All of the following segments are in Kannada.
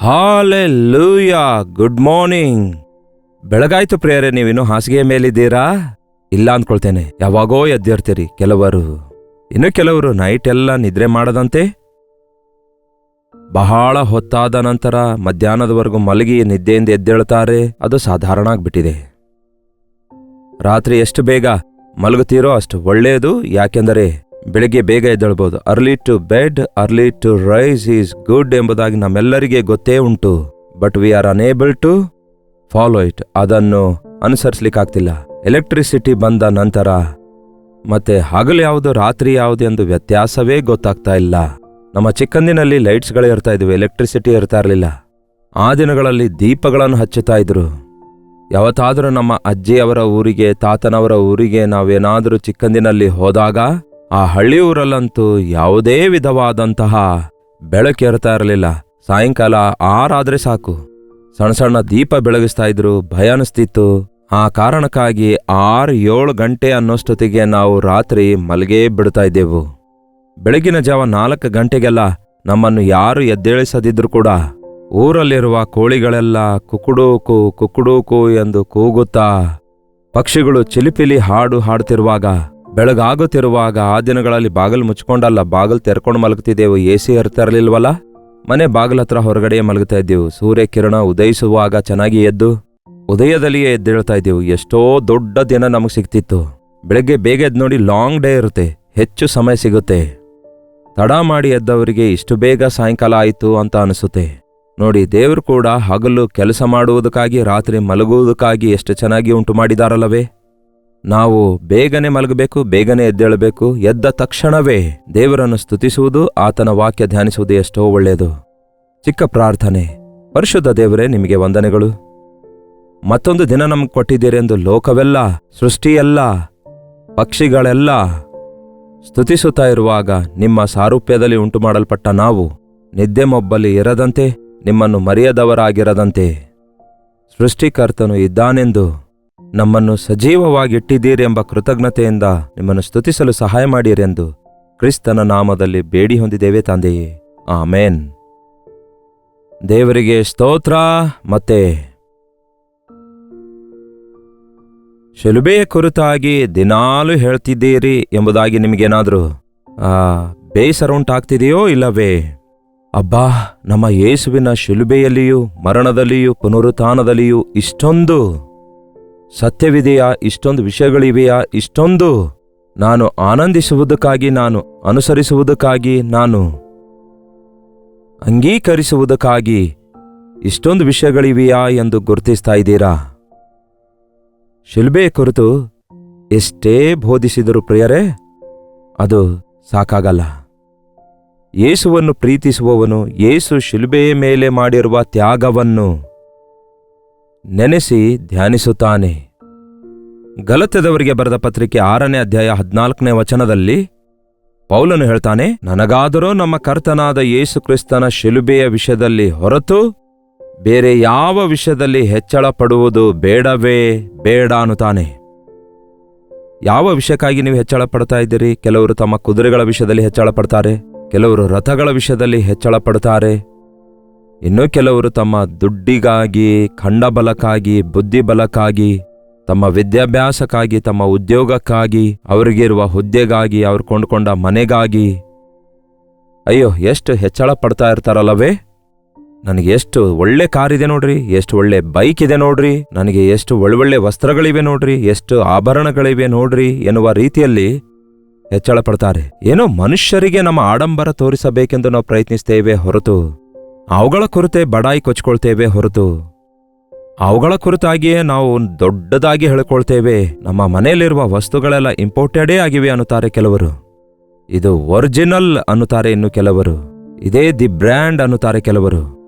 Hallelujah, good morning. ಬೆಳಗಾಯ್ತು ಪ್ರಿಯರೇ, ನೀವಿನ್ನು ಹಾಸಿಗೆ ಮೇಲಿದ್ದೀರಾ? ಇಲ್ಲ ಅಂದ್ಕೊಳ್ತೇನೆ. ಯಾವಾಗೋ ಎದ್ದಿರ್ತೀರಿ ಕೆಲವರು. ಇನ್ನು ಕೆಲವರು ನೈಟ್ ಎಲ್ಲ ನಿದ್ರೆ ಮಾಡದಂತೆ ಬಹಳ ಹೊತ್ತಾದ ನಂತರ ಮಧ್ಯಾಹ್ನದವರೆಗೂ ಮಲಗಿ ನಿದ್ದೆಯಿಂದ ಎದ್ದೇಳ್ತಾರೆ. ಅದು ಸಾಧಾರಣ ಆಗ್ಬಿಟ್ಟಿದೆ. ರಾತ್ರಿ ಎಷ್ಟು ಬೇಗ ಮಲಗುತ್ತೀರೋ ಅಷ್ಟು ಒಳ್ಳೆಯದು. ಯಾಕೆಂದರೆ ಬೆಳಿಗ್ಗೆ ಬೇಗ ಎದ್ದೇಳ್ಬೋದು. Early to bed, early to rise is good ಎಂಬುದಾಗಿ ನಮ್ಮೆಲ್ಲರಿಗೆ ಗೊತ್ತೇ ಉಂಟು. But we are unable to follow it. ಅದನ್ನು ಅನುಸರಿಸ್ಲಿಕ್ಕಾಗ್ತಿಲ್ಲ. ಎಲೆಕ್ಟ್ರಿಸಿಟಿ ಬಂದ ನಂತರ ಮತ್ತೆ ಹಗಲು ಯಾವುದು ರಾತ್ರಿ ಯಾವುದು ಎಂದು ವ್ಯತ್ಯಾಸವೇ ಗೊತ್ತಾಗ್ತಾ ಇಲ್ಲ. ನಮ್ಮ ಚಿಕ್ಕಂದಿನಲ್ಲಿ ಲೈಟ್ಸ್ಗಳೇ ಇರ್ತಾ ಇದ್ವು, ಎಲೆಕ್ಟ್ರಿಸಿಟಿ ಇರ್ತಾ ಇರಲಿಲ್ಲ. ಆ ದಿನಗಳಲ್ಲಿ ದೀಪಗಳನ್ನು ಹಚ್ಚುತ್ತಾ ಇದ್ರು. ಯಾವತ್ತಾದರೂ ನಮ್ಮ ಅಜ್ಜಿಯವರ ಊರಿಗೆ, ತಾತನವರ ಊರಿಗೆ ನಾವೇನಾದರೂ ಚಿಕ್ಕಂದಿನಲ್ಲಿ ಹೋದಾಗ ಆ ಹಳ್ಳಿ ಊರಲ್ಲಂತೂ ಯಾವುದೇ ವಿಧವಾದಂತಹ ಬೆಳಕು ಇರ್ತಾ ಇರಲಿಲ್ಲ. ಸಾಯಂಕಾಲ 6 ಆದ್ರೆ ಸಾಕು, ಸಣ್ಣ ಸಣ್ಣ ದೀಪ ಬೆಳಗಿಸ್ತಾ ಇದ್ರು. ಭಯ ಅನಿಸ್ತಿತ್ತು. ಆ ಕಾರಣಕ್ಕಾಗಿ 6-7 ಗಂಟೆ ಅನ್ನೋಷ್ಟೊತ್ತಿಗೆ ನಾವು ರಾತ್ರಿ ಮಲಗೇ ಬಿಡ್ತಾ ಇದ್ದೆವು. ಬೆಳಗಿನ ಜಾವ 4 ಗಂಟೆಗೆಲ್ಲ ನಮ್ಮನ್ನು ಯಾರು ಎದ್ದೇಳಿಸದಿದ್ರು ಕೂಡ ಊರಲ್ಲಿರುವ ಕೋಳಿಗಳೆಲ್ಲ ಕುಕ್ಕುಡೂಕು ಕುಕ್ಕುಡೂಕು ಎಂದು ಕೂಗುತ್ತಾ, ಪಕ್ಷಿಗಳು ಚಿಲಿಪಿಲಿ ಹಾಡು ಹಾಡುತ್ತಿರುವಾಗ, ಬೆಳಗಾಗುತ್ತಿರುವಾಗ, ಆ ದಿನಗಳಲ್ಲಿ ಬಾಗಿಲು ಮುಚ್ಕೊಂಡಲ್ಲ, ಬಾಗಿಲು ತೆರ್ಕೊಂಡು ಮಲಗ್ತಿದ್ದೆವು. AC ಇರ್ತಾ ಇರಲಿಲ್ವಲ್ಲ, ಮನೆ ಬಾಗಿಲತ್ರ ಹೊರಗಡೆ ಮಲಗ್ತಾ ಇದ್ದೆವು. ಸೂರ್ಯ ಕಿರಣ ಉದಯಿಸುವಾಗ ಚೆನ್ನಾಗಿ ಎದ್ದು ಉದಯದಲ್ಲಿಯೇ ಎದ್ದೇಳ್ತಾ ಇದ್ದೆವು. ಎಷ್ಟೋ ದೊಡ್ಡ ದಿನ ನಮಗೆ ಸಿಗ್ತಿತ್ತು. ಬೆಳಗ್ಗೆ ಬೇಗ ಎದ್ದು ನೋಡಿ, ಲಾಂಗ್ ಡೇ ಇರುತ್ತೆ, ಹೆಚ್ಚು ಸಮಯ ಸಿಗುತ್ತೆ. ತಡ ಮಾಡಿ ಎದ್ದವರಿಗೆ ಇಷ್ಟು ಬೇಗ ಸಾಯಂಕಾಲ ಆಯಿತು ಅಂತ ಅನಿಸುತ್ತೆ. ನೋಡಿ, ದೇವರು ಕೂಡ ಹಗಲು ಕೆಲಸ ಮಾಡುವುದಕ್ಕಾಗಿ, ರಾತ್ರಿ ಮಲಗುವುದಕ್ಕಾಗಿ ಎಷ್ಟು ಚೆನ್ನಾಗಿ ಉಂಟು ಮಾಡಿದಾರಲ್ಲವೇ. ನಾವು ಬೇಗನೆ ಮಲಗಬೇಕು, ಬೇಗನೆ ಎದ್ದೇಳಬೇಕು. ಎದ್ದ ತಕ್ಷಣವೇ ದೇವರನ್ನು ಸ್ತುತಿಸುವುದು, ಆತನ ವಾಕ್ಯ ಧ್ಯಾನಿಸುವುದು ಎಷ್ಟೋ ಒಳ್ಳೆಯದು. ಚಿಕ್ಕ ಪ್ರಾರ್ಥನೆ. ಪರಿಶುದ್ಧ ದೇವರೇ, ನಿಮಗೆ ವಂದನೆಗಳು. ಮತ್ತೊಂದು ದಿನ ನಮಗೆ ಕೊಟ್ಟಿದ್ದೀರೆಂದು ಲೋಕವೆಲ್ಲ, ಸೃಷ್ಟಿಯೆಲ್ಲ, ಪಕ್ಷಿಗಳೆಲ್ಲ ಸ್ತುತಿಸುತ್ತಾ ಇರುವಾಗ ನಿಮ್ಮ ಸಾರೂಪ್ಯದಲ್ಲಿ ಉಂಟು ಮಾಡಲ್ಪಟ್ಟ ನಾವು ನಿದ್ದೆ ಮೊಬ್ಬಲಿ ಇರದಂತೆ, ನಿಮ್ಮನ್ನು ಮರೆಯದವರಾಗಿರದಂತೆ, ಸೃಷ್ಟಿಕರ್ತನು ಇದ್ದಾನೆಂದು ನಮ್ಮನ್ನು ಸಜೀವವಾಗಿಟ್ಟಿದ್ದೀರೆಂಬ ಕೃತಜ್ಞತೆಯಿಂದ ನಿಮ್ಮನ್ನು ಸ್ತುತಿಸಲು ಸಹಾಯ ಮಾಡಿರೆಂದು ಕ್ರಿಸ್ತನ ನಾಮದಲ್ಲಿ ಬೇಡಿ ಹೊಂದಿದ್ದೇವೆ ತಂದೆಯೇ, ಆಮೇನ್. ದೇವರಿಗೆ ಸ್ತೋತ್ರ. ಮತ್ತೆ ಶಿಲುಬೆಯ ಕುರಿತಾಗಿ ದಿನಾಲು ಹೇಳ್ತಿದ್ದೀರಿ ಎಂಬುದಾಗಿ ನಿಮಗೇನಾದರೂ ಬೇಸರ ಉಂಟಾಗ್ತಿದೆಯೋ ಇಲ್ಲವೇ? ಅಬ್ಬಾ, ನಮ್ಮ ಯೇಸುವಿನ ಶಿಲುಬೆಯಲ್ಲಿಯೂ ಮರಣದಲ್ಲಿಯೂ ಪುನರುತ್ಥಾನದಲ್ಲಿಯೂ ಇಷ್ಟೊಂದು ಸತ್ಯವಿದೆಯಾ, ಇಷ್ಟೊಂದು ವಿಷಯಗಳಿವೆಯಾ, ಇಷ್ಟೊಂದು ನಾನು ಆನಂದಿಸುವುದಕ್ಕಾಗಿ, ನಾನು ಅನುಸರಿಸುವುದಕ್ಕಾಗಿ, ನಾನು ಅಂಗೀಕರಿಸುವುದಕ್ಕಾಗಿ ಇಷ್ಟೊಂದು ವಿಷಯಗಳಿವೆಯಾ ಎಂದು ಗುರುತಿಸ್ತಾ ಇದ್ದೀರಾ? ಶಿಲುಬೆಯ ಕುರಿತು ಎಷ್ಟೇ ಬೋಧಿಸಿದರು ಪ್ರಿಯರೇ, ಅದು ಸಾಕಾಗಲ್ಲ. ಯೇಸುವನ್ನು ಪ್ರೀತಿಸುವವನು ಯೇಸು ಶಿಲುಬೆಯ ಮೇಲೆ ಮಾಡಿರುವ ತ್ಯಾಗವನ್ನು ನೆನೆಸಿ ಧ್ಯಾನಿಸುತ್ತಾನೆ. ಗಲಾತ್ಯದವರಿಗೆ ಬರೆದ ಪತ್ರಿಕೆ 6ನೇ ಅಧ್ಯಾಯ 14ನೇ ವಚನದಲ್ಲಿ ಪೌಲನು ಹೇಳ್ತಾನೆ, ನನಗಾದರೋ ನಮ್ಮ ಕರ್ತನಾದ ಯೇಸು ಕ್ರಿಸ್ತನ ಶಿಲುಬೆಯ ವಿಷಯದಲ್ಲಿ ಹೊರತು ಬೇರೆ ಯಾವ ವಿಷಯದಲ್ಲಿ ಹೆಚ್ಚಳ ಪಡುವುದು ಬೇಡವೇ ಬೇಡ ಅನ್ನುತ್ತಾನೆ. ಯಾವ ವಿಷಯಕ್ಕಾಗಿ ನೀವು ಹೆಚ್ಚಳ ಪಡ್ತಾ ಇದ್ದೀರಿ? ಕೆಲವರು ತಮ್ಮ ಕುದುರೆಗಳ ವಿಷಯದಲ್ಲಿ ಹೆಚ್ಚಳ ಪಡ್ತಾರೆ, ಕೆಲವರು ರಥಗಳ ವಿಷಯದಲ್ಲಿ ಹೆಚ್ಚಳ ಪಡ್ತಾರೆ, ಇನ್ನೂ ಕೆಲವರು ತಮ್ಮ ದುಡ್ಡಿಗಾಗಿ, ಖಂಡಬಲಕ್ಕಾಗಿ, ಬುದ್ಧಿಬಲಕ್ಕಾಗಿ, ತಮ್ಮ ವಿದ್ಯಾಭ್ಯಾಸಕ್ಕಾಗಿ, ತಮ್ಮ ಉದ್ಯೋಗಕ್ಕಾಗಿ, ಅವರಿಗಿರುವ ಹುದ್ದೆಗಾಗಿ, ಅವರು ಕೊಂಡುಕೊಂಡ ಮನೆಗಾಗಿ ಅಯ್ಯೋ ಎಷ್ಟು ಹೆಚ್ಚಳ ಪಡ್ತಾ ಇರ್ತಾರಲ್ಲವೇ. ನನಗೆ ಎಷ್ಟು ಒಳ್ಳೆ ಕಾರಿದೆ ನೋಡ್ರಿ, ಎಷ್ಟು ಒಳ್ಳೆ ಬೈಕ್ ಇದೆ ನೋಡ್ರಿ, ನನಗೆ ಎಷ್ಟು ಒಳ್ಳೊಳ್ಳೆ ವಸ್ತ್ರಗಳಿವೆ ನೋಡ್ರಿ, ಎಷ್ಟು ಆಭರಣಗಳಿವೆ ನೋಡ್ರಿ ಎನ್ನುವ ರೀತಿಯಲ್ಲಿ ಹೆಚ್ಚಳ ಪಡ್ತಾರೆ. ಏನೋ ಮನುಷ್ಯರಿಗೆ ನಮ್ಮ ಆಡಂಬರ ತೋರಿಸಬೇಕೆಂದು ನಾವು ಪ್ರಯತ್ನಿಸ್ತೇವೆ ಹೊರತು, ಅವುಗಳ ಕುರಿತೇ ಬಡಾಯಿ ಕೊಚ್ಕೊಳ್ತೇವೆ ಹೊರತು, ಅವುಗಳ ಕುರಿತಾಗಿಯೇ ನಾವು ದೊಡ್ಡದಾಗಿ ಹೇಳ್ಕೊಳ್ತೇವೆ. ನಮ್ಮ ಮನೆಯಲ್ಲಿರುವ ವಸ್ತುಗಳೆಲ್ಲ ಇಂಪೋರ್ಟೆಡೇ ಆಗಿವೆ ಅನ್ನುತ್ತಾರೆ ಕೆಲವರು, ಇದು ಒರಿಜಿನಲ್ ಅನ್ನುತ್ತಾರೆ ಇನ್ನು ಕೆಲವರು, ಇದೇ ದಿ ಬ್ರ್ಯಾಂಡ್ ಅನ್ನುತ್ತಾರೆ ಕೆಲವರು.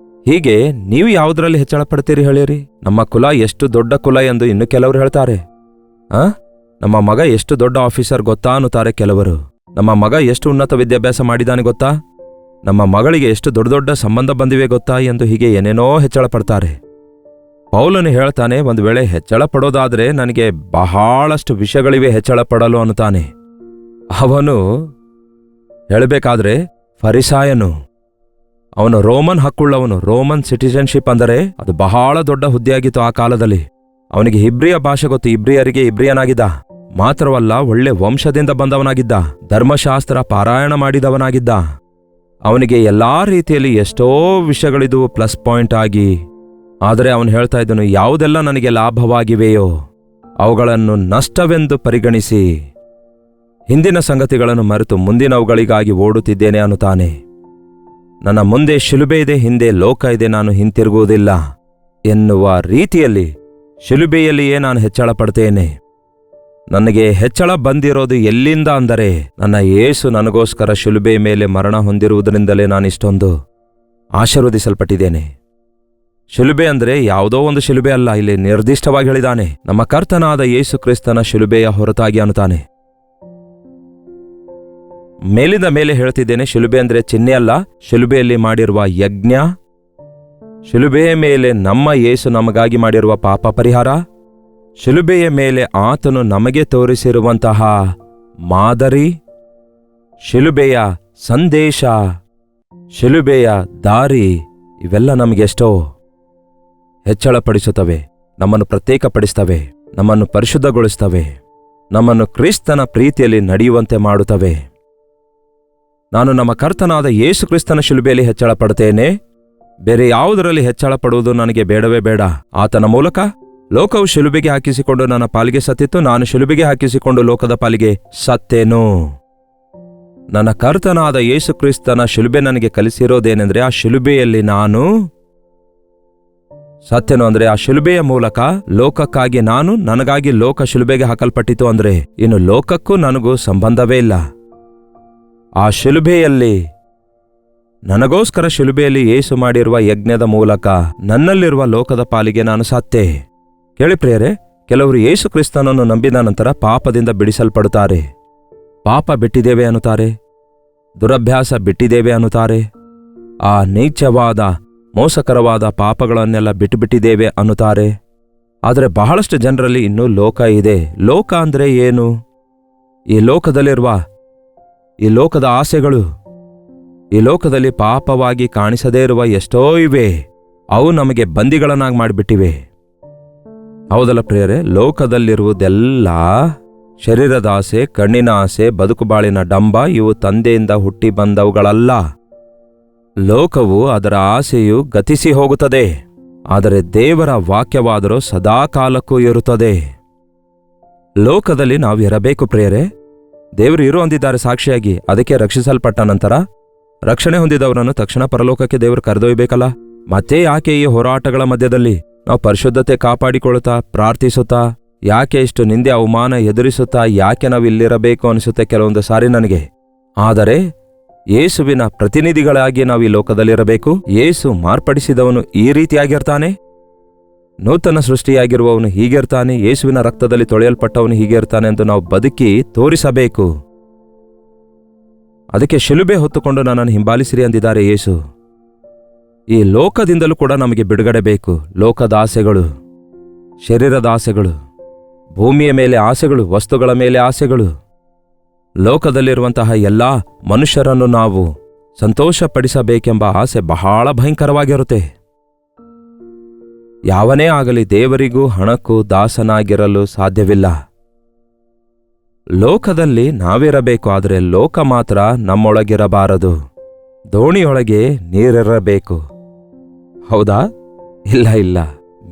ಹೀಗೆ ನೀವು ಯಾವುದರಲ್ಲಿ ಹೆಚ್ಚಳ ಪಡ್ತೀರಿ ಹೇಳಿರಿ? ನಮ್ಮ ಕುಲ ಎಷ್ಟು ದೊಡ್ಡ ಕುಲ ಎಂದು ಇನ್ನು ಕೆಲವರು ಹೇಳ್ತಾರೆ. ನಮ್ಮ ಮಗ ಎಷ್ಟು ದೊಡ್ಡ ಆಫೀಸರ್ ಗೊತ್ತಾ ಅನ್ನುತ್ತಾರೆ ಕೆಲವರು. ನಮ್ಮ ಮಗ ಎಷ್ಟು ಉನ್ನತ ವಿದ್ಯಾಭ್ಯಾಸ ಮಾಡಿದಾನೆ ಗೊತ್ತಾ, ನಮ್ಮ ಮಗಳಿಗೆ ಎಷ್ಟು ದೊಡ್ಡ ದೊಡ್ಡ ಸಂಬಂಧ ಬಂದಿವೆ ಗೊತ್ತಾ ಎಂದು ಹೀಗೆ ಏನೇನೋ ಹೆಚ್ಚಳ ಪಡ್ತಾರೆ. ಪೌಲನು ಹೇಳ್ತಾನೆ, ಒಂದು ವೇಳೆ ಹೆಚ್ಚಳ ಪಡೋದಾದ್ರೆ ನನಗೆ ಬಹಳಷ್ಟು ವಿಷಯಗಳಿವೆ ಹೆಚ್ಚಳ ಪಡಲು ಅನ್ನುತ್ತಾನೆ. ಅವನು ಹೇಳಬೇಕಾದ್ರೆ ಫರಿಸಾಯನು, ಅವನು ರೋಮನ್ ಹಕ್ಕುಳ್ಳವನು. ರೋಮನ್ ಸಿಟಿಜನ್ಶಿಪ್ ಅಂದರೆ ಅದು ಬಹಳ ದೊಡ್ಡ ಹುದ್ದೆಯಾಗಿತ್ತು ಆ ಕಾಲದಲ್ಲಿ. ಅವನಿಗೆ ಇಬ್ರಿಯ ಭಾಷೆ ಗೊತ್ತು, ಇಬ್ರಿಯರಿಗೆ ಇಬ್ರಿಯನಾಗಿದ್ದ. ಮಾತ್ರವಲ್ಲ, ಒಳ್ಳೆ ವಂಶದಿಂದ ಬಂದವನಾಗಿದ್ದ, ಧರ್ಮಶಾಸ್ತ್ರ ಪಾರಾಯಣ ಮಾಡಿದವನಾಗಿದ್ದ. ಅವನಿಗೆ ಎಲ್ಲಾ ರೀತಿಯಲ್ಲಿ ಎಷ್ಟೋ ವಿಷಯಗಳಿದ್ವು ಪ್ಲಸ್ ಪಾಯಿಂಟ್ ಆಗಿ. ಆದರೆ ಅವನು ಹೇಳ್ತಾ ಇದ್ದನು, ಯಾವುದೆಲ್ಲ ನನಗೆ ಲಾಭವಾಗಿವೆಯೋ ಅವುಗಳನ್ನು ನಷ್ಟವೆಂದು ಪರಿಗಣಿಸಿ ಹಿಂದಿನ ಸಂಗತಿಗಳನ್ನು ಮರೆತು ಮುಂದಿನವುಗಳಿಗಾಗಿ ಓಡುತ್ತಿದ್ದೇನೆ ಅನ್ನುತ್ತಾನೆ. ನನ್ನ ಮುಂದೆ ಶಿಲುಬೆ ಇದೆ, ಹಿಂದೆ ಲೋಕ ಇದೆ, ನಾನು ಹಿಂತಿರುಗುವುದಿಲ್ಲ ಎನ್ನುವ ರೀತಿಯಲ್ಲಿ ಶಿಲುಬೆಯಲ್ಲಿಯೇ ನಾನು ಹೆಚ್ಚಳ ಪಡ್ತೇನೆ. ನನಗೆ ಹೆಚ್ಚಳ ಬಂದಿರೋದು ಎಲ್ಲಿಂದ ಅಂದರೆ, ನನ್ನ ಯೇಸು ನನಗೋಸ್ಕರ ಶಿಲುಬೆಯ ಮೇಲೆ ಮರಣ ಹೊಂದಿರುವುದರಿಂದಲೇ ನಾನಿಷ್ಟೊಂದು ಆಶೀರ್ವದಿಸಲ್ಪಟ್ಟಿದ್ದೇನೆ. ಶಿಲುಬೆ ಅಂದರೆ ಯಾವುದೋ ಒಂದು ಶಿಲುಬೆ ಅಲ್ಲ, ಇಲ್ಲಿ ನಿರ್ದಿಷ್ಟವಾಗಿ ಹೇಳಿದಾನೆ, ನಮ್ಮ ಕರ್ತನಾದ ಯೇಸು ಕ್ರಿಸ್ತನ ಶಿಲುಬೆಯ ಹೊರತಾಗಿ ಅನ್ನುತ್ತಾನೆ. ಮೇಲಿಂದ ಮೇಲೆ ಹೇಳ್ತಿದ್ದೇನೆ, ಶಿಲುಬೆ ಅಂದರೆ ಚಿಹ್ನೆ ಅಲ್ಲ, ಶಿಲುಬೆಯಲ್ಲಿ ಮಾಡಿರುವ ಯಜ್ಞ, ಶಿಲುಬೆಯ ಮೇಲೆ ನಮ್ಮ ಯೇಸು ನಮಗಾಗಿ ಮಾಡಿರುವ ಪಾಪ ಪರಿಹಾರ, ಶಿಲುಬೆಯ ಮೇಲೆ ಆತನು ನಮಗೆ ತೋರಿಸಿರುವಂತಹ ಮಾದರಿ, ಶಿಲುಬೆಯ ಸಂದೇಶ, ಶಿಲುಬೆಯ ದಾರಿ, ಇವೆಲ್ಲ ನಮಗೆಷ್ಟೋ ಹೆಚ್ಚಳಪಡಿಸುತ್ತವೆ, ನಮ್ಮನ್ನು ಪ್ರತ್ಯೇಕಪಡಿಸ್ತವೆ, ನಮ್ಮನ್ನು ಪರಿಶುದ್ಧಗೊಳಿಸ್ತವೆ, ನಮ್ಮನ್ನು ಕ್ರಿಸ್ತನ ಪ್ರೀತಿಯಲ್ಲಿ ನಡೆಯುವಂತೆ ಮಾಡುತ್ತವೆ. ನಾನು ನಮ್ಮ ಕರ್ತನಾದ ಯೇಸು ಕ್ರಿಸ್ತನ ಶಿಲುಬೆಯಲ್ಲಿ ಹೆಚ್ಚಳ ಪಡುತ್ತೇನೆ. ಬೇರೆ ಯಾವುದರಲ್ಲಿ ಹೆಚ್ಚಳ ಪಡುವುದು ನನಗೆ ಬೇಡವೇ ಬೇಡ. ಆತನ ಮೂಲಕ ಲೋಕವು ಶಿಲುಬೆಗೆ ಹಾಕಿಸಿಕೊಂಡು ನನ್ನ ಪಾಲಿಗೆ ಸತ್ತಿತ್ತು, ನಾನು ಶಿಲುಬೆಗೆ ಹಾಕಿಸಿಕೊಂಡು ಲೋಕದ ಪಾಲಿಗೆ ಸತ್ತೇನು. ನನ್ನ ಕರ್ತನಾದ ಯೇಸು ಕ್ರಿಸ್ತನ ಶಿಲುಬೆ ನನಗೆ ಕಲಿಸಿರೋದೇನೆಂದ್ರೆ, ಆ ಶಿಲುಬೆಯಲ್ಲಿ ನಾನು ಸತ್ಯನು ಅಂದ್ರೆ ಆ ಶಿಲುಬೆಯ ಮೂಲಕ ಲೋಕಕ್ಕಾಗಿ ನಾನು, ನನಗಾಗಿ ಲೋಕ ಶಿಲುಬೆಗೆ ಹಾಕಲ್ಪಟ್ಟಿತು ಅಂದ್ರೆ ಇನ್ನು ಲೋಕಕ್ಕೂ ನನಗೂ ಸಂಬಂಧವೇ ಇಲ್ಲ. ಆ ಶಿಲುಬೆಯಲ್ಲಿ ನನಗೋಸ್ಕರ ಶಿಲುಬೆಯಲ್ಲಿ ಯೇಸು ಮಾಡಿರುವ ಯಜ್ಞದ ಮೂಲಕ ನನ್ನಲ್ಲಿರುವ ಲೋಕದ ಪಾಲಿಗೆ ನಾನು ಸತ್ತೆ. ಕೇಳಿ ಪ್ರಿಯರೇ, ಕೆಲವರು ಯೇಸು ಕ್ರಿಸ್ತನನ್ನು ನಂಬಿದ ನಂತರ ಪಾಪದಿಂದ ಬಿಡಿಸಲ್ಪಡುತ್ತಾರೆ. ಪಾಪ ಬಿಟ್ಟಿದ್ದೇವೆ ಅನ್ನುತ್ತಾರೆ, ದುರಭ್ಯಾಸ ಬಿಟ್ಟಿದ್ದೇವೆ ಅನ್ನುತ್ತಾರೆ, ಆ ನೀಚವಾದ ಮೋಸಕರವಾದ ಪಾಪಗಳನ್ನೆಲ್ಲ ಬಿಟ್ಟುಬಿಟ್ಟಿದ್ದೇವೆ ಅನ್ನುತ್ತಾರೆ. ಆದರೆ ಬಹಳಷ್ಟು ಜನರಲ್ಲಿ ಇನ್ನೂ ಲೋಕ ಇದೆ. ಲೋಕ ಅಂದ್ರೆ ಏನು? ಈ ಲೋಕದಲ್ಲಿರುವ ಈ ಲೋಕದ ಆಸೆಗಳು, ಈ ಲೋಕದಲ್ಲಿ ಪಾಪವಾಗಿ ಕಾಣಿಸದೇ ಇರುವ ಎಷ್ಟೋ ಇವೆ. ಅವು ನಮಗೆ ಬಂದಿಗಳನ್ನಾಗಿ ಮಾಡಿಬಿಟ್ಟಿವೆ. ಹೌದಲ್ಲ ಪ್ರಿಯರೇ? ಲೋಕದಲ್ಲಿರುವುದೆಲ್ಲ ಶರೀರದ ಆಸೆ, ಕಣ್ಣಿನ ಆಸೆ, ಬದುಕುಬಾಳಿನ ಡಂಬ, ಇವು ತಂದೆಯಿಂದ ಹುಟ್ಟಿ ಬಂದವುಗಳಲ್ಲ. ಲೋಕವು ಅದರ ಆಸೆಯು ಗತಿಸಿ ಹೋಗುತ್ತದೆ, ಆದರೆ ದೇವರ ವಾಕ್ಯವಾದರೂ ಸದಾಕಾಲಕ್ಕೂ ಇರುತ್ತದೆ. ಲೋಕದಲ್ಲಿ ನಾವು ಇರಬೇಕು ಪ್ರಿಯರೇ. ದೇವರು ಇರು ಅಂದಿದ್ದಾರೆ ಸಾಕ್ಷಿಯಾಗಿ. ಅದಕ್ಕೆ ರಕ್ಷಿಸಲ್ಪಟ್ಟ ನಂತರ ರಕ್ಷಣೆ ಹೊಂದಿದವರನ್ನು ತಕ್ಷಣ ಪರಲೋಕಕ್ಕೆ ದೇವರು ಕರೆದೊಯ್ಯಬೇಕಲ್ಲ. ಮತ್ತೆ ಯಾಕೆ ಈ ಹೋರಾಟಗಳ ಮಧ್ಯದಲ್ಲಿ ನಾವು ಪರಿಶುದ್ಧತೆ ಕಾಪಾಡಿಕೊಳ್ಳುತ್ತಾ ಪ್ರಾರ್ಥಿಸುತ್ತಾ, ಯಾಕೆ ಇಷ್ಟು ನಿಂದೆ ಅವಮಾನ ಎದುರಿಸುತ್ತಾ, ಯಾಕೆ ನಾವು ಇಲ್ಲಿರಬೇಕು ಅನಿಸುತ್ತೆ ಕೆಲವೊಂದು ಸಾರಿ ನನಗೆ. ಆದರೆ ಯೇಸುವಿನ ಪ್ರತಿನಿಧಿಗಳಾಗಿ ನಾವು ಈ ಲೋಕದಲ್ಲಿರಬೇಕು. ಯೇಸು ಮಾರ್ಪಡಿಸಿದವನು ಈ ರೀತಿಯಾಗಿರ್ತಾನೆ, ನೂತನ ಸೃಷ್ಟಿಯಾಗಿರುವವನು ಹೀಗಿರ್ತಾನೆ, ಯೇಸುವಿನ ರಕ್ತದಲ್ಲಿ ತೊಳೆಯಲ್ಪಟ್ಟವನು ಹೀಗಿರ್ತಾನೆ ಎಂದು ನಾವು ಬದುಕಿ ತೋರಿಸಬೇಕು. ಅದಕ್ಕೆ ಶಿಲುಬೆ ಹೊತ್ತುಕೊಂಡು ನನ್ನನ್ನು ಹಿಂಬಾಲಿಸಿರಿ ಅಂದಿದ್ದಾರೆ ಯೇಸು. ಈ ಲೋಕದಿಂದಲೂ ಕೂಡ ನಮಗೆ ಬಿಡುಗಡೆ ಬೇಕು. ಲೋಕದ ಆಸೆಗಳು, ಶರೀರದ ಆಸೆಗಳು, ಭೂಮಿಯ ಮೇಲೆ ಆಸೆಗಳು, ವಸ್ತುಗಳ ಮೇಲೆ ಆಸೆಗಳು, ಲೋಕದಲ್ಲಿರುವಂತಹ ಎಲ್ಲ ಮನುಷ್ಯರನ್ನು ನಾವು ಸಂತೋಷಪಡಿಸಬೇಕೆಂಬ ಆಸೆ ಬಹಳ ಭಯಂಕರವಾಗಿರುತ್ತೆ. ಯಾವನೇ ಆಗಲಿ ದೇವರಿಗೂ ಹಣಕ್ಕೂ ದಾಸನಾಗಿರಲು ಸಾಧ್ಯವಿಲ್ಲ. ಲೋಕದಲ್ಲಿ ನಾವಿರಬೇಕು, ಆದರೆ ಲೋಕ ಮಾತ್ರ ನಮ್ಮೊಳಗಿರಬಾರದು. ದೋಣಿಯೊಳಗೆ ನೀರಿರಬೇಕು. ಹೌದಾ? ಇಲ್ಲ,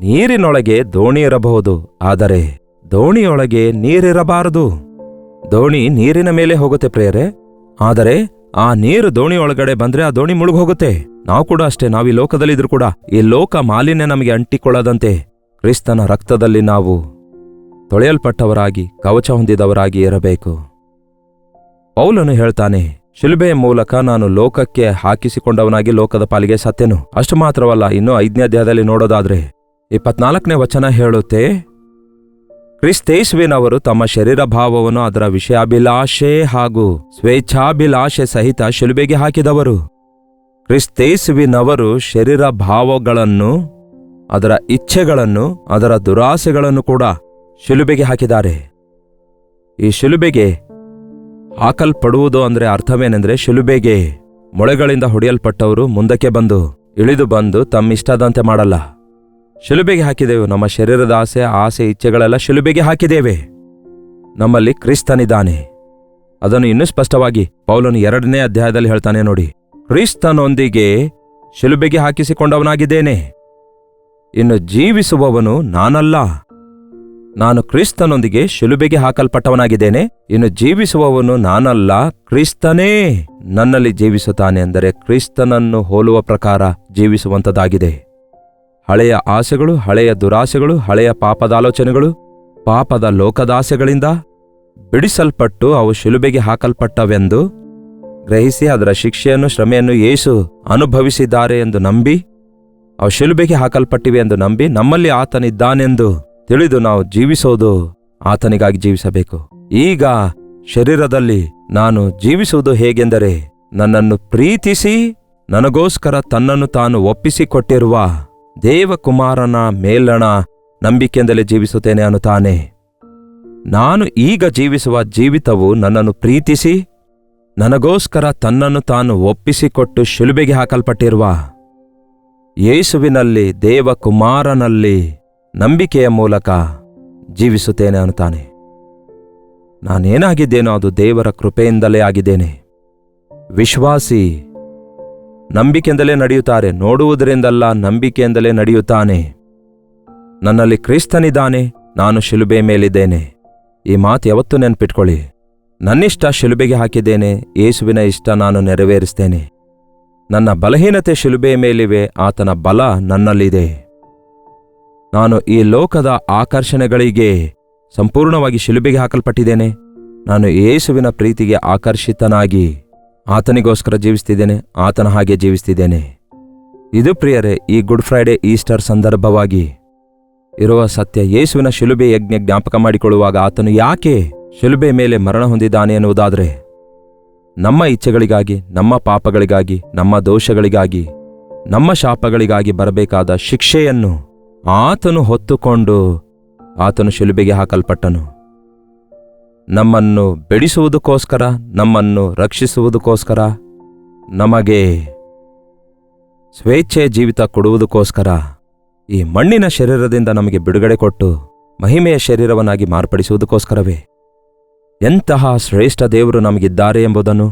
ನೀರಿನೊಳಗೆ ದೋಣಿ ಇರಬಹುದು, ಆದರೆ ದೋಣಿಯೊಳಗೆ ನೀರಿರಬಾರದು. ದೋಣಿ ನೀರಿನ ಮೇಲೆ ಹೋಗುತ್ತೆ ಪ್ರಿಯರೇ, ಆದರೆ ಆ ನೀರು ದೋಣಿ ಒಳಗಡೆ ಬಂದ್ರೆ ಆ ದೋಣಿ ಮುಳುಗೋಗುತ್ತೆ. ನಾವು ಕೂಡ ಅಷ್ಟೇ. ನಾವು ಈ ಲೋಕದಲ್ಲಿದ್ರು ಕೂಡ ಈ ಲೋಕ ಮಾಲಿನ್ಯ ನಮಗೆ ಅಂಟಿಕೊಳ್ಳದಂತೆ ಕ್ರಿಸ್ತನ ರಕ್ತದಲ್ಲಿ ನಾವು ತೊಳೆಯಲ್ಪಟ್ಟವರಾಗಿ ಕವಚ ಹೊಂದಿದವರಾಗಿ ಇರಬೇಕು. ಪೌಲನು ಹೇಳ್ತಾನೆ, ಶಿಲುಬೆಯ ಮೂಲಕ ನಾನು ಲೋಕಕ್ಕೆ ಹಾಕಿಸಿಕೊಂಡವನಾಗಿ ಲೋಕದ ಪಾಲಿಗೆ ಸತ್ತೆನು. ಅಷ್ಟು ಮಾತ್ರವಲ್ಲ, ಇನ್ನು 5ನೇ ಅಧ್ಯಾಯದಲ್ಲಿ ನೋಡೋದಾದ್ರೆ 24ನೇ ವಚನ ಹೇಳುತ್ತೆ, ಕ್ರಿಸ್ತೇಸುವಿನವರು ತಮ್ಮ ಶರೀರ ಭಾವವನ್ನು ಅದರ ವಿಷಯಾಭಿಲಾಷೆ ಹಾಗೂ ಸ್ವೇಚ್ಛಾಭಿಲಾಷೆ ಸಹಿತ ಶಿಲುಬೆಗೆ ಹಾಕಿದವರು. ಕ್ರಿಸ್ತೇಸುವಿನವರು ಶರೀರ ಭಾವಗಳನ್ನು, ಅದರ ಇಚ್ಛೆಗಳನ್ನು, ಅದರ ದುರಾಸೆಗಳನ್ನು ಕೂಡ ಶಿಲುಬೆಗೆ ಹಾಕಿದ್ದಾರೆ. ಈ ಶಿಲುಬೆಗೆ ಹಾಕಲ್ಪಡುವುದು ಅಂದರೆ ಅರ್ಥವೇನೆಂದರೆ, ಶಿಲುಬೆಗೆ ಮೊಳೆಗಳಿಂದ ಹೊಡೆಯಲ್ಪಟ್ಟವರು ಮುಂದಕ್ಕೆ ಇಳಿದು ಬಂದು ತಮ್ಮಿಷ್ಟದಂತೆ ಮಾಡಲ್ಲ. ಶಿಲುಬೆಗೆ ಹಾಕಿದೆವು. ನಮ್ಮ ಶರೀರದ ಆಸೆ ಇಚ್ಛೆಗಳೆಲ್ಲ ಶಿಲುಬೆಗೆ ಹಾಕಿದ್ದೇವೆ. ನಮ್ಮಲ್ಲಿ ಕ್ರಿಸ್ತನಿದ್ದಾನೆ. ಅದನ್ನು ಇನ್ನೂ ಸ್ಪಷ್ಟವಾಗಿ ಪೌಲನು 2ನೇ ಅಧ್ಯಾಯದಲ್ಲಿ ಹೇಳ್ತಾನೆ ನೋಡಿ. ಕ್ರಿಸ್ತನೊಂದಿಗೆ ಶಿಲುಬೆಗೆ ಹಾಕಿಸಿಕೊಂಡವನಾಗಿದ್ದೇನೆ. ಇನ್ನು ಜೀವಿಸುವವನು ನಾನಲ್ಲ, ನಾನು ಕ್ರಿಸ್ತನೊಂದಿಗೆ ಶಿಲುಬೆಗೆ ಹಾಕಲ್ಪಟ್ಟವನಾಗಿದ್ದೇನೆ. ಇನ್ನು ಜೀವಿಸುವವನು ನಾನಲ್ಲ, ಕ್ರಿಸ್ತನೇ ನನ್ನಲ್ಲಿ ಜೀವಿಸುತ್ತಾನೆ. ಅಂದರೆ ಕ್ರಿಸ್ತನನ್ನು ಹೋಲುವ ಪ್ರಕಾರ ಜೀವಿಸುವಂಥದ್ದಾಗಿದೆ. ಹಳೆಯ ಆಸೆಗಳು, ಹಳೆಯ ದುರಾಸೆಗಳು, ಹಳೆಯ ಪಾಪದಾಲೋಚನೆಗಳು, ಪಾಪದ ಲೋಕದಾಸೆಗಳಿಂದ ಬಿಡಿಸಲ್ಪಟ್ಟು ಅವು ಶಿಲುಬೆಗೆ ಹಾಕಲ್ಪಟ್ಟವೆಂದು ಗ್ರಹಿಸಿ ಅದರ ಶಿಕ್ಷೆಯನ್ನು, ಶ್ರಮೆಯನ್ನು ಯೇಸು ಅನುಭವಿಸಿದ್ದಾರೆ ಎಂದು ನಂಬಿ, ಅವು ಶಿಲುಬೆಗೆ ಹಾಕಲ್ಪಟ್ಟಿವೆ ಎಂದು ನಂಬಿ, ನಮ್ಮಲ್ಲಿ ಆತನಿದ್ದಾನೆಂದು ತಿಳಿದು ನಾವು ಜೀವಿಸೋದು ಆತನಿಗಾಗಿ ಜೀವಿಸಬೇಕು. ಈಗ ಶರೀರದಲ್ಲಿ ನಾನು ಜೀವಿಸುವುದು ಹೇಗೆಂದರೆ, ನನ್ನನ್ನು ಪ್ರೀತಿಸಿ ನನಗೋಸ್ಕರ ತನ್ನನ್ನು ತಾನು ಒಪ್ಪಿಸಿಕೊಟ್ಟಿರುವ ದೇವಕುಮಾರನ ಮೇಲಣ ನಂಬಿಕೆಯಿಂದಲೇ ಜೀವಿಸುತ್ತೇನೆ ಅನ್ನುತ್ತಾನೆ. ನಾನು ಈಗ ಜೀವಿಸುವ ಜೀವಿತವು ನನ್ನನ್ನು ಪ್ರೀತಿಸಿ ನನಗೋಸ್ಕರ ತನ್ನನ್ನು ತಾನು ಒಪ್ಪಿಸಿಕೊಟ್ಟು ಶಿಲುಬೆಗೆ ಹಾಕಲ್ಪಟ್ಟಿರುವ ಯೇಸುವಿನಲ್ಲಿ, ದೇವಕುಮಾರನಲ್ಲಿ ನಂಬಿಕೆಯ ಮೂಲಕ ಜೀವಿಸುತ್ತೇನೆ ಅನ್ನುತ್ತಾನೆ. ನಾನೇನಾಗಿದ್ದೇನೋ ಅದು ದೇವರ ಕೃಪೆಯಿಂದಲೇ ಆಗಿದ್ದೇನೆ. ವಿಶ್ವಾಸಿ ನಂಬಿಕೆಯಿಂದಲೇ ನಡೆಯುತ್ತಾರೆ, ನೋಡುವುದರಿಂದಲ್ಲ, ನಂಬಿಕೆಯಿಂದಲೇ ನಡೆಯುತ್ತಾನೆ. ನನ್ನಲ್ಲಿ ಕ್ರಿಸ್ತನಿದ್ದಾನೆ, ನಾನು ಶಿಲುಬೆ ಮೇಲಿದ್ದೇನೆ. ಈ ಮಾತು ಯಾವತ್ತೂ ನೆನ್ಪಿಟ್ಕೊಳ್ಳಿ. ನನ್ನಿಷ್ಟ ಶಿಲುಬೆಗೆ ಹಾಕಿದ್ದೇನೆ, ಯೇಸುವಿನ ಇಷ್ಟ ನಾನು ನೆರವೇರಿಸ್ತೇನೆ. ನನ್ನ ಬಲಹೀನತೆ ಶಿಲುಬೆಯ ಮೇಲಿವೆ, ಆತನ ಬಲ ನನ್ನಲ್ಲಿದೆ. ನಾನು ಈ ಲೋಕದ ಆಕರ್ಷಣೆಗಳಿಗೆ ಸಂಪೂರ್ಣವಾಗಿ ಶಿಲುಬೆಗೆ ಹಾಕಲ್ಪಟ್ಟಿದ್ದೇನೆ. ನಾನು ಯೇಸುವಿನ ಪ್ರೀತಿಗೆ ಆಕರ್ಷಿತನಾಗಿ ಆತನಿಗೋಸ್ಕರ ಜೀವಿಸ್ತಿದ್ದೇನೆ, ಆತನ ಹಾಗೆ ಜೀವಿಸ್ತಿದ್ದೇನೆ. ಇದು ಪ್ರಿಯರೇ, ಈ ಗುಡ್ ಫ್ರೈಡೆ, ಈಸ್ಟರ್ ಸಂದರ್ಭವಾಗಿ ಇರುವ ಸತ್ಯ. ಯೇಸುವಿನ ಶಿಲುಬೆ ಯಜ್ಞ ಜ್ಞಾಪಕ ಮಾಡಿಕೊಳ್ಳುವಾಗ ಆತನು ಯಾಕೆ ಶಿಲುಬೆ ಮೇಲೆ ಮರಣ ಹೊಂದಿದ್ದಾನೆ ಎನ್ನುವುದಾದರೆ, ನಮ್ಮ ಇಚ್ಛೆಗಳಿಗಾಗಿ, ನಮ್ಮ ಪಾಪಗಳಿಗಾಗಿ, ನಮ್ಮ ದೋಷಗಳಿಗಾಗಿ, ನಮ್ಮ ಶಾಪಗಳಿಗಾಗಿ ಬರಬೇಕಾದ ಶಿಕ್ಷೆಯನ್ನು ಆತನು ಹೊತ್ತುಕೊಂಡು ಆತನು ಶಿಲುಬೆಗೆ ಹಾಕಲ್ಪಟ್ಟನು. ನಮ್ಮನ್ನು ಬೆಳೆಸುವುದಕ್ಕೋಸ್ಕರ, ನಮ್ಮನ್ನು ರಕ್ಷಿಸುವುದಕ್ಕೋಸ್ಕರ, ನಮಗೆ ಸ್ವೇಚ್ಛೆಯ ಜೀವಿತ ಕೊಡುವುದಕ್ಕೋಸ್ಕರ ಈ ಮಣ್ಣಿನ ಶರೀರದಿಂದ ನಮಗೆ ಬಿಡುಗಡೆ ಕೊಟ್ಟು ಮಹಿಮೆಯ ಶರೀರವನ್ನಾಗಿ ಮಾರ್ಪಡಿಸುವುದಕ್ಕೋಸ್ಕರವೇ. ಎಂತಹ ಶ್ರೇಷ್ಠ ದೇವರು ನಮಗಿದ್ದಾರೆ ಎಂಬುದನ್ನು,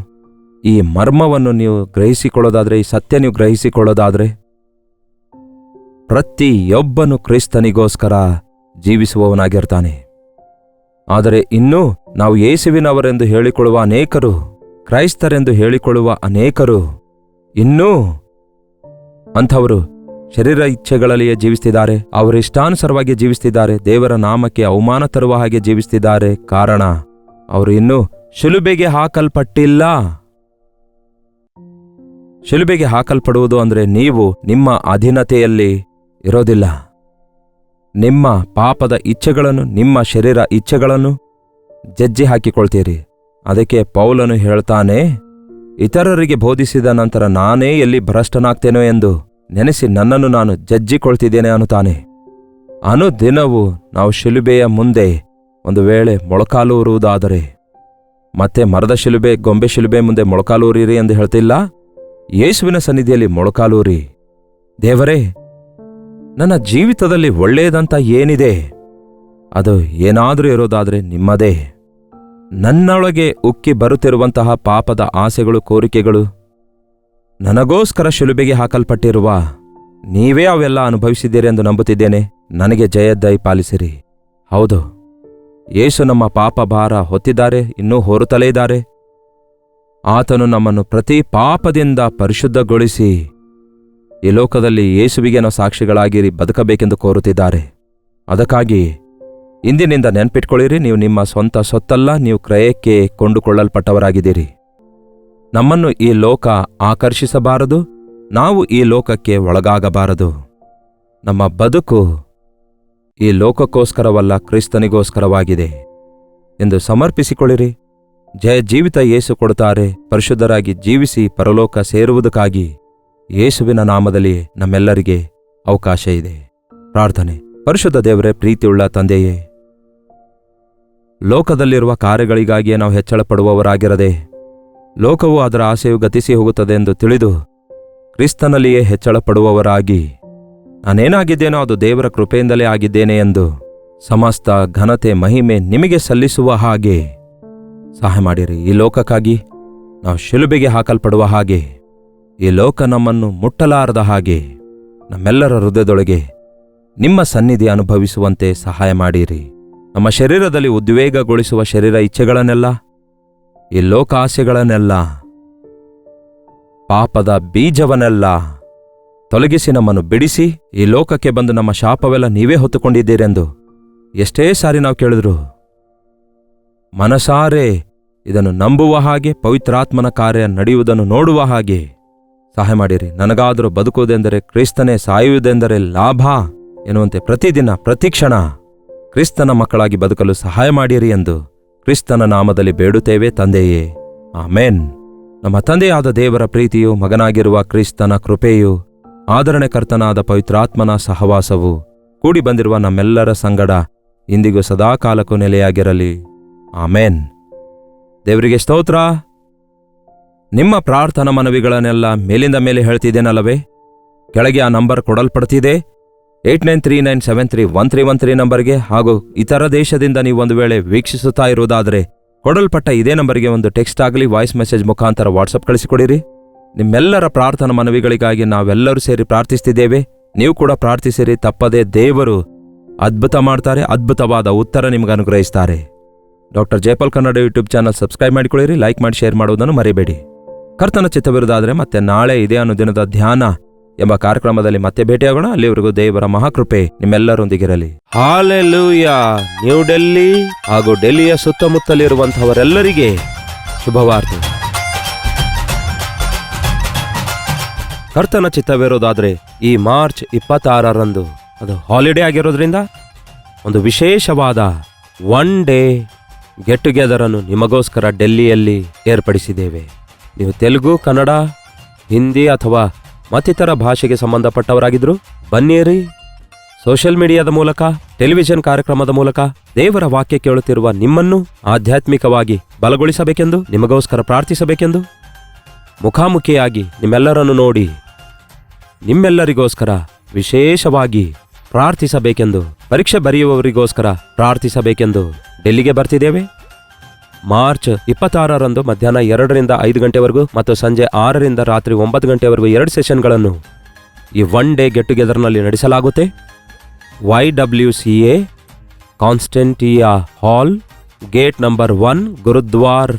ಈ ಮರ್ಮವನ್ನು ನೀವು ಗ್ರಹಿಸಿಕೊಳ್ಳೋದಾದರೆ, ಈ ಸತ್ಯ ನೀವು ಗ್ರಹಿಸಿಕೊಳ್ಳೋದಾದರೆ, ಪ್ರತಿಯೊಬ್ಬನು ಕ್ರಿಸ್ತನಿಗೋಸ್ಕರ ಜೀವಿಸುವವನಾಗಿರ್ತಾನೆ. ಆದರೆ ಇನ್ನೂ ನಾವು ಯೇಸುವಿನವರೆಂದು ಹೇಳಿಕೊಳ್ಳುವ ಅನೇಕರು, ಕ್ರೈಸ್ತರೆಂದು ಹೇಳಿಕೊಳ್ಳುವ ಅನೇಕರು ಇನ್ನೂ ಅಂಥವರು ಶರೀರ ಇಚ್ಛೆಗಳಲ್ಲಿಯೇ ಜೀವಿಸ್ತಿದ್ದಾರೆ, ಅವರ ಇಷ್ಟಾನುಸಾರವಾಗಿ ಜೀವಿಸ್ತಿದ್ದಾರೆ, ದೇವರ ನಾಮಕ್ಕೆ ಅವಮಾನ ತರುವ ಹಾಗೆ ಜೀವಿಸ್ತಿದ್ದಾರೆ. ಕಾರಣ ಅವರು ಇನ್ನೂ ಶಿಲುಬೆಗೆ ಹಾಕಲ್ಪಟ್ಟಿಲ್ಲ. ಶಿಲುಬೆಗೆ ಹಾಕಲ್ಪಡುವುದು ಅಂದರೆ ನೀವು ನಿಮ್ಮ ಅಧೀನತೆಯಲ್ಲಿ ಇರೋದಿಲ್ಲ. ನಿಮ್ಮ ಪಾಪದ ಇಚ್ಛೆಗಳನ್ನು, ನಿಮ್ಮ ಶರೀರ ಇಚ್ಛೆಗಳನ್ನು ಜಜ್ಜಿ ಹಾಕಿಕೊಳ್ತೀರಿ. ಅದಕ್ಕೆ ಪೌಲನು ಹೇಳ್ತಾನೆ, ಇತರರಿಗೆ ಬೋಧಿಸಿದ ನಂತರ ನಾನೇ ಎಲ್ಲಿ ಭ್ರಷ್ಟನಾಗ್ತೇನೋ ಎಂದು ನೆನೆಸಿ ನನ್ನನ್ನು ನಾನು ಜಜ್ಜಿಕೊಳ್ತಿದ್ದೇನೆ ಅನ್ನುತ್ತಾನೆ. ಅನುದಿನವೂ ನಾವು ಶಿಲುಬೆಯ ಮುಂದೆ ಒಂದು ವೇಳೆ ಮೊಳಕಾಲೂರುವುದಾದರೆ, ಮತ್ತೆ ಮರದ ಶಿಲುಬೆ, ಗೊಂಬೆ ಶಿಲುಬೆ ಮುಂದೆ ಮೊಳಕಾಲೂರಿರಿ ಎಂದು ಹೇಳ್ತಿಲ್ಲ, ಯೇಸುವಿನ ಸನ್ನಿಧಿಯಲ್ಲಿ ಮೊಳಕಾಲೂರಿ, ದೇವರೇ, ನನ್ನ ಜೀವಿತದಲ್ಲಿ ಒಳ್ಳೆಯದಂತ ಏನಿದೆ ಅದು ಏನಾದರೂ ಇರೋದಾದರೆ ನಿಮ್ಮದೇ. ನನ್ನೊಳಗೆ ಉಕ್ಕಿ ಬರುತ್ತಿರುವಂತಹ ಪಾಪದ ಆಸೆಗಳು, ಕೋರಿಕೆಗಳು ನನಗೋಸ್ಕರ ಶಿಲುಬೆಗೆ ಹಾಕಲ್ಪಟ್ಟಿರುವ ನೀವೇ ಅವೆಲ್ಲ ಅನುಭವಿಸಿದ್ದೀರಿ ಎಂದು ನಂಬುತ್ತಿದ್ದೇನೆ. ನನಗೆ ಜಯ ದಯಪಾಲಿಸಿರಿ. ಹೌದು, ಯೇಸು ನಮ್ಮ ಪಾಪ ಭಾರ ಹೊತ್ತಿದ್ದಾರೆ, ಇನ್ನೂ ಹೊರುತ್ತಲೇ ಇದ್ದಾರೆ. ಆತನು ನಮ್ಮನ್ನು ಪ್ರತಿ ಪಾಪದಿಂದ ಪರಿಶುದ್ಧಗೊಳಿಸಿ ಈ ಲೋಕದಲ್ಲಿ ಯೇಸುವಿಗೆ ನಾವು ಸಾಕ್ಷಿಗಳಾಗಿರಿ ಬದುಕಬೇಕೆಂದು ಕೋರುತ್ತಿದ್ದಾರೆ. ಅದಕ್ಕಾಗಿ ಇಂದಿನಿಂದ ನೆನ್ಪಿಟ್ಕೊಳ್ಳಿರಿ, ನೀವು ನಿಮ್ಮ ಸ್ವಂತ ಸೊತ್ತಲ್ಲ, ನೀವು ಕ್ರಯಕ್ಕೆ ಕೊಂಡುಕೊಳ್ಳಲ್ಪಟ್ಟವರಾಗಿದ್ದೀರಿ. ನಮ್ಮನ್ನು ಈ ಲೋಕ ಆಕರ್ಷಿಸಬಾರದು, ನಾವು ಈ ಲೋಕಕ್ಕೆ ಒಳಗಾಗಬಾರದು. ನಮ್ಮ ಬದುಕು ಈ ಲೋಕಕ್ಕೋಸ್ಕರವಲ್ಲ, ಕ್ರಿಸ್ತನಿಗೋಸ್ಕರವಾಗಿದೆ ಎಂದು ಸಮರ್ಪಿಸಿಕೊಳ್ಳಿರಿ. ಜಯ ಜೀವಿತ ಯೇಸು ಕೊಡುತ್ತಾರೆ. ಪರಿಶುದ್ಧರಾಗಿ ಜೀವಿಸಿ ಪರಲೋಕ ಸೇರುವುದಕ್ಕಾಗಿ ಯೇಸುವಿನ ನಾಮದಲ್ಲಿ ನಮ್ಮೆಲ್ಲರಿಗೆ ಅವಕಾಶ ಇದೆ. ಪ್ರಾರ್ಥನೆ. ಪರಿಶುದ್ಧ ದೇವರೇ, ಪ್ರೀತಿಯುಳ್ಳ ತಂದೆಯೇ, ಲೋಕದಲ್ಲಿರುವ ಕಾರ್ಯಗಳಿಗಾಗಿಯೇ ನಾವು ಹೆಚ್ಚಳ ಪಡುವವರಾಗಿರದೆ ಲೋಕವು ಅದರ ಆಸೆಯು ಗತಿಸಿ ಹೋಗುತ್ತದೆ ಎಂದು ತಿಳಿದು ಕ್ರಿಸ್ತನಲ್ಲಿಯೇ ಹೆಚ್ಚಳ ಪಡುವವರಾಗಿ ನಾನೇನಾಗಿದ್ದೇನೋ ಅದು ದೇವರ ಕೃಪೆಯಿಂದಲೇ ಆಗಿದ್ದೇನೆ ಎಂದು ಸಮಸ್ತ ಘನತೆ ಮಹಿಮೆ ನಿಮಗೆ ಸಲ್ಲಿಸುವ ಹಾಗೆ ಸಹಾಯ ಮಾಡಿರಿ. ಈ ಲೋಕಕ್ಕಾಗಿ ನಾವು ಶಿಲುಬೆಗೆ ಹಾಕಲ್ಪಡುವ ಹಾಗೆ, ಈ ಲೋಕ ನಮ್ಮನ್ನು ಮುಟ್ಟಲಾರದ ಹಾಗೆ ನಮ್ಮೆಲ್ಲರ ಹೃದಯದೊಳಗೆ ನಿಮ್ಮ ಸನ್ನಿಧಿ ಅನುಭವಿಸುವಂತೆ ಸಹಾಯ ಮಾಡಿರಿ. ನಮ್ಮ ಶರೀರದಲ್ಲಿ ಉದ್ವೇಗಗೊಳಿಸುವ ಶರೀರ ಇಚ್ಛೆಗಳನ್ನೆಲ್ಲ, ಈ ಲೋಕ ಆಸೆಗಳನ್ನೆಲ್ಲ, ಪಾಪದ ಬೀಜವನ್ನೆಲ್ಲ ತೊಲಗಿಸಿ ನಮ್ಮನ್ನು ಬಿಡಿಸಿ ಈ ಲೋಕಕ್ಕೆ ಬಂದು ನಮ್ಮ ಶಾಪವೆಲ್ಲ ನೀವೇ ಹೊತ್ತುಕೊಂಡಿದ್ದೀರೆಂದು ಎಷ್ಟೇ ಸಾರಿ ನಾವು ಕೇಳಿದ್ರು ಮನಸಾರೆ ಇದನ್ನು ನಂಬುವ ಹಾಗೆ, ಪವಿತ್ರಾತ್ಮನ ಕಾರ್ಯ ನಡೆಯುವುದನ್ನು ನೋಡುವ ಹಾಗೆ ಸಹಾಯ ಮಾಡಿರಿ. ನನಗಾದರೂ ಬದುಕುವುದೆಂದರೆ ಕ್ರಿಸ್ತನೇ, ಸಾಯುವುದೆಂದರೆ ಲಾಭ ಎನ್ನುವಂತೆ ಪ್ರತಿದಿನ ಪ್ರತಿಕ್ಷಣ ಕ್ರಿಸ್ತನ ಮಕ್ಕಳಾಗಿ ಬದುಕಲು ಸಹಾಯ ಮಾಡಿರಿ ಎಂದು ಕ್ರಿಸ್ತನ ನಾಮದಲ್ಲಿ ಬೇಡುತ್ತೇವೆ ತಂದೆಯೇ, ಆಮೇನ್. ನಮ್ಮ ತಂದೆಯಾದ ದೇವರ ಪ್ರೀತಿಯು, ಮಗನಾಗಿರುವ ಕ್ರಿಸ್ತನ ಕೃಪೆಯು, ಆದರಣೆಕರ್ತನಾದ ಪವಿತ್ರಾತ್ಮನ ಸಹವಾಸವು ಕೂಡಿ ಬಂದಿರುವ ನಮ್ಮೆಲ್ಲರ ಸಂಗಡ ಇಂದಿಗೂ ಸದಾಕಾಲಕ್ಕೂ ನೆಲೆಯಾಗಿರಲಿ. ಆಮೇನ್. ದೇವರಿಗೆ ಸ್ತೋತ್ರ. ನಿಮ್ಮ ಪ್ರಾರ್ಥನಾ ಮನವಿಗಳನ್ನೆಲ್ಲ ಮೇಲಿಂದ ಮೇಲೆ ಹೇಳ್ತಿದ್ದೇನಲ್ಲವೇ? ಕೆಳಗೆ ಆ ನಂಬರ್ ಕೊಡಲ್ಪಡ್ತಿದೆ. 8939731313 ನಂಬರ್ಗೆ, ಹಾಗೂ ಇತರ ದೇಶದಿಂದ ನೀವು ಒಂದು ವೇಳೆ ವೀಕ್ಷಿಸುತ್ತಾ ಇರುವುದಾದರೆ ಕೊಡಲ್ಪಟ್ಟ ಇದೇ ನಂಬರ್ಗೆ ಒಂದು ಟೆಕ್ಸ್ಟ್ ಆಗಲಿ, ವಾಯ್ಸ್ ಮೆಸೇಜ್ ಮುಖಾಂತರ ವಾಟ್ಸಪ್ ಕಳಿಸಿಕೊಡಿರಿ. ನಿಮ್ಮೆಲ್ಲರ ಪ್ರಾರ್ಥನಾ ಮನವಿಗಳಿಗಾಗಿ ನಾವೆಲ್ಲರೂ ಸೇರಿ ಪ್ರಾರ್ಥಿಸ್ತಿದ್ದೇವೆ. ನೀವು ಕೂಡ ಪ್ರಾರ್ಥಿಸಿರಿ. ತಪ್ಪದೇ ದೇವರು ಅದ್ಭುತ ಮಾಡ್ತಾರೆ, ಅದ್ಭುತವಾದ ಉತ್ತರ ನಿಮಗೆ ಅನುಗ್ರಹಿಸ್ತಾರೆ. Doctor Jayapal Kannada YouTube channel subscribe ಮಾಡಿಕೊಳ್ಳಿರಿ, ಲೈಕ್ ಮಾಡಿ, ಶೇರ್ ಮಾಡುವುದನ್ನು ಮರಿಬೇಡಿ. ಕರ್ತನ ಚಿತ್ತವಿರುವುದಾದರೆ ಮತ್ತೆ ನಾಳೆ ಇದೇ ಅನುದಿನದ ಧ್ಯಾನ ಎಂಬ ಕಾರ್ಯಕ್ರಮದಲ್ಲಿ ಮತ್ತೆ ಭೇಟಿಯಾಗೋಣ. ಅಲ್ಲಿವರೆಗೂ ದೇವರ ಮಹಾಕೃಪೆ ನಿಮ್ಮೆಲ್ಲರೊಂದಿಗಿರಲಿ. ಹಾಲೆಲೂಯಾ. ನ್ಯೂ ಡೆಲ್ಲಿ ಹಾಗೂ ಡೆಲ್ಲಿಯ ಸುತ್ತಮುತ್ತಲಿರುವಂತಹವರೆಲ್ಲರಿಗೆ ಶುಭವಾರ್ತೆ. ಕರ್ತನ ಚಿತ್ತವಿರೋದಾದ್ರೆ ಈ ಮಾರ್ಚ್ 26ರಂದು ಅದು ಹಾಲಿಡೇ ಆಗಿರೋದ್ರಿಂದ ಒಂದು ವಿಶೇಷವಾದ ಒನ್ ಡೇ ಗೆಟ್ ಟುಗೆದರ್ ಅನ್ನು ನಿಮಗೋಸ್ಕರ ಡೆಲ್ಲಿಯಲ್ಲಿ ಏರ್ಪಡಿಸಿದ್ದೇವೆ. ನೀವು ತೆಲುಗು, ಕನ್ನಡ, ಹಿಂದಿ ಅಥವಾ ಮತ್ತಿತರ ಭಾಷೆಗೆ ಸಂಬಂಧಪಟ್ಟವರಾಗಿದ್ರು ಬನ್ನಿರಿ. ಸೋಷಿಯಲ್ ಮೀಡಿಯಾದ ಮೂಲಕ, ಟೆಲಿವಿಷನ್ ಕಾರ್ಯಕ್ರಮದ ಮೂಲಕ ದೇವರ ವಾಕ್ಯ ಕೇಳುತ್ತಿರುವ ನಿಮ್ಮನ್ನು ಆಧ್ಯಾತ್ಮಿಕವಾಗಿ ಬಲಗೊಳಿಸಬೇಕೆಂದು, ನಿಮಗೋಸ್ಕರ ಪ್ರಾರ್ಥಿಸಬೇಕೆಂದು, ಮುಖಾಮುಖಿಯಾಗಿ ನಿಮ್ಮೆಲ್ಲರನ್ನು ನೋಡಿ ನಿಮ್ಮೆಲ್ಲರಿಗೋಸ್ಕರ ವಿಶೇಷವಾಗಿ ಪ್ರಾರ್ಥಿಸಬೇಕೆಂದು, ಪರೀಕ್ಷೆ ಬರೆಯುವವರಿಗೋಸ್ಕರ ಪ್ರಾರ್ಥಿಸಬೇಕೆಂದು ಡೆಲ್ಲಿಗೆ ಬರ್ತಿದ್ದೇವೆ. ಮಾರ್ಚ್ 26ರಂದು ಮಧ್ಯಾಹ್ನ 2ರಿಂದ 5 ಗಂಟೆವರೆಗೂ ಮತ್ತು ಸಂಜೆ 6ರಿಂದ ರಾತ್ರಿ 9 ಗಂಟೆವರೆಗೂ 2 ಸೆಷನ್ಗಳನ್ನು ಈ ಒನ್ ಡೇ ಗೆಟ್ ಟುಗೆದರ್ನಲ್ಲಿ ನಡೆಸಲಾಗುತ್ತೆ. YWCA Constantia hall, gate number 1, Gurudwara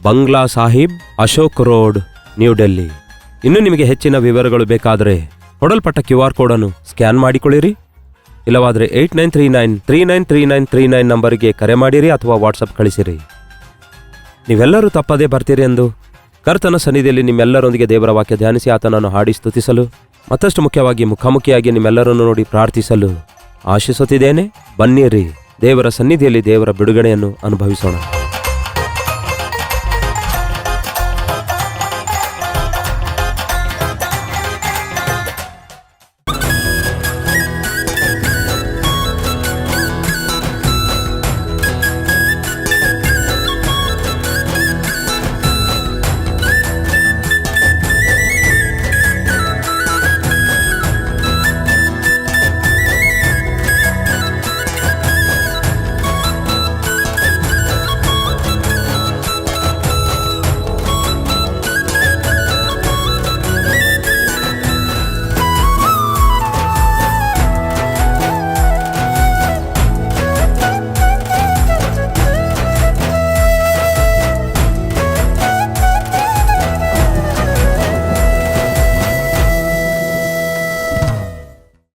Bangla Sahib, Ashok road, New Delhi. ಇನ್ನು ನಿಮಗೆ ಹೆಚ್ಚಿನ ವಿವರಗಳು ಬೇಕಾದರೆ ಕೊಡಲ್ಪಟ್ಟ QR ಕೋಡ್ ಅನ್ನು ಸ್ಕ್ಯಾನ್ ಮಾಡಿಕೊಳ್ಳಿರಿ. ಇಲ್ಲವಾದರೆ 8939393939 ನಂಬರ್ಗೆ ಕರೆ ಮಾಡಿರಿ ಅಥವಾ ವಾಟ್ಸಪ್ ಕಳಿಸಿರಿ. ನೀವೆಲ್ಲರೂ ತಪ್ಪದೇ ಬರ್ತೀರಿ ಎಂದು ಕರ್ತನ ಸನ್ನಿಧಿಯಲ್ಲಿ ನಿಮ್ಮೆಲ್ಲರೊಂದಿಗೆ ದೇವರ ವಾಕ್ಯ ಧ್ಯಾನಿಸಿ ಆತನನ್ನು ಹಾಡಿ ಸ್ತುತಿಸಲು, ಮತ್ತಷ್ಟು ಮುಖ್ಯವಾಗಿ ಮುಖಾಮುಖಿಯಾಗಿ ನಿಮ್ಮೆಲ್ಲರನ್ನು ನೋಡಿ ಪ್ರಾರ್ಥಿಸಲು ಆಶಿಸುತ್ತಿದ್ದೇನೆ. ಬನ್ನಿರಿ, ದೇವರ ಸನ್ನಿಧಿಯಲ್ಲಿ ದೇವರ ಬಿಡುಗಡೆಯನ್ನು ಅನುಭವಿಸೋಣ.